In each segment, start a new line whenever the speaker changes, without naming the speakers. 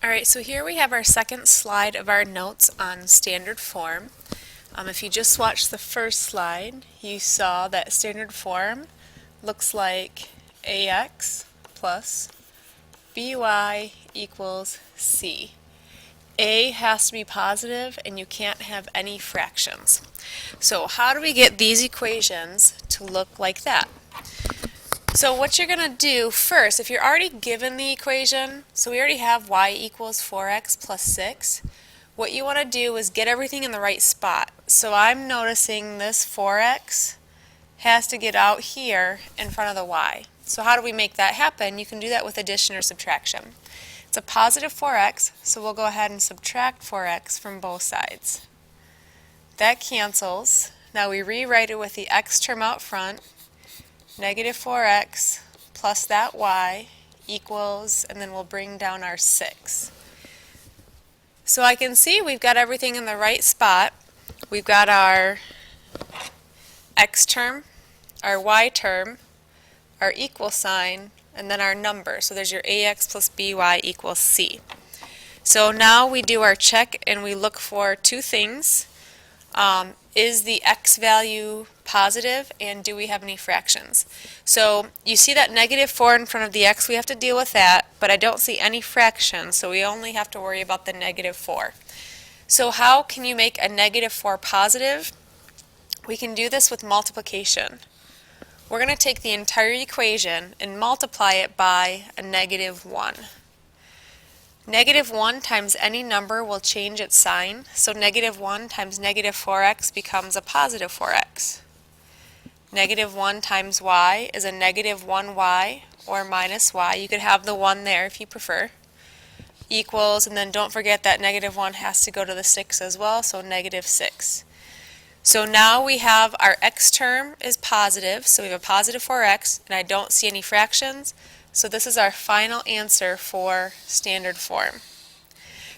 Alright, so here we have our second slide of our notes on standard form. If you just watched the first slide, you saw that standard form looks like ax plus by equals c. A has to be positive and you can't have any fractions. So how do we get these equations to look like that? So what you're going to do first, if you're already given the equation, so we already have y equals 4x plus 6, what you want to do is get everything in the right spot. So I'm noticing this 4x has to get out here in front of the y. So how do we make that happen? You can do that with addition or subtraction. It's a positive 4x, so we'll go ahead and subtract 4x from both sides. That cancels. Now we rewrite it with the x term out front. Negative 4x plus that y equals, and then we'll bring down our 6. So I can see we've got everything in the right spot. We've got our x term, our y term, our equal sign, and then our number. So there's your ax plus by equals c. So now we do our check and we look for two things. Is the x value positive, and do we have any fractions? So you see that negative 4 in front of the x, we have to deal with that, but I don't see any fractions, so we only have to worry about the negative 4. So how can you make a negative 4 positive? We can do this with multiplication. We're going to take the entire equation and multiply it by a negative 1. Negative 1 times any number will change its sign, so negative 1 times negative 4x becomes a positive 4x. Negative 1 times y is a negative 1y or minus y. You could have the 1 there if you prefer. Equals, and then don't forget that negative 1 has to go to the 6 as well, so negative 6. So now we have our x term is positive, so we have a positive 4x, and I don't see any fractions. So this is our final answer for standard form.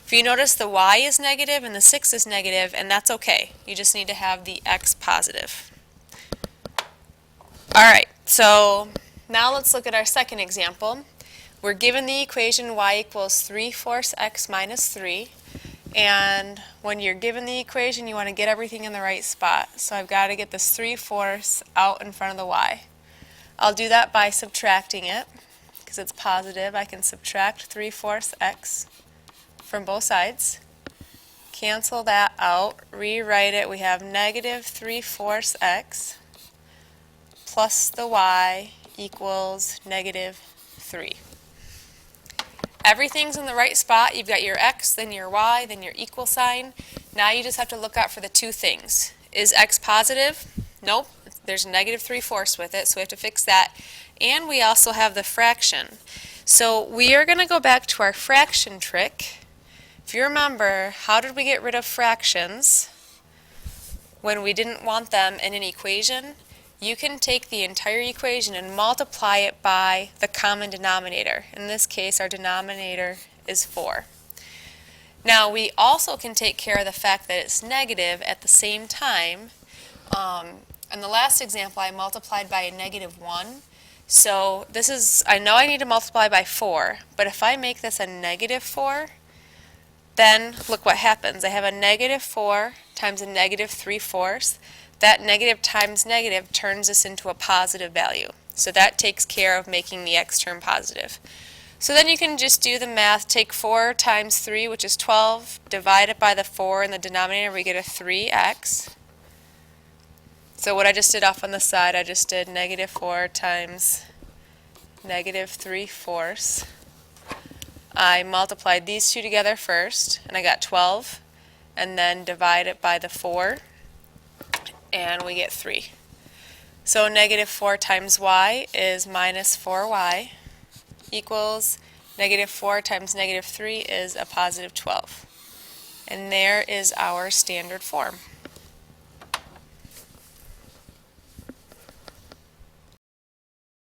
If you notice, the y is negative and the 6 is negative, and that's okay. You just need to have the x positive. Alright, so now let's look at our second example. We're given the equation y equals 3/4 x minus 3. And when you're given the equation, you want to get everything in the right spot. So I've got to get this 3/4 out in front of the y. I'll do that by subtracting it. Because it's positive, I can subtract 3/4 x from both sides. Cancel that out, rewrite it. We have negative 3/4 x plus the y equals negative 3. Everything's in the right spot. You've got your x, then your y, then your equal sign. Now you just have to look out for the two things. Is x positive? Nope. There's negative 3/4 with it, so we have to fix that. And we also have the fraction. So we are going to go back to our fraction trick. If you remember, how did we get rid of fractions when we didn't want them in an equation? You can take the entire equation and multiply it by the common denominator. In this case, our denominator is 4. Now we also can take care of the fact that it's negative at the same time. In the last example, I multiplied by a negative 1. So this is, I know I need to multiply by 4, but if I make this a negative 4, then look what happens. I have a negative 4 times a negative 3/4. That negative times negative turns this into a positive value. So that takes care of making the x term positive. So then you can just do the math. Take 4 times 3, which is 12, divide it by the 4 in the denominator, we get a 3x. So what I just did off on the side, I just did negative 4 times negative 3/4. I multiplied these two together first, and I got 12, and then divide it by the 4, and we get 3. So negative 4 times y is minus 4y equals negative 4 times negative 3 is a positive 12. And there is our standard form.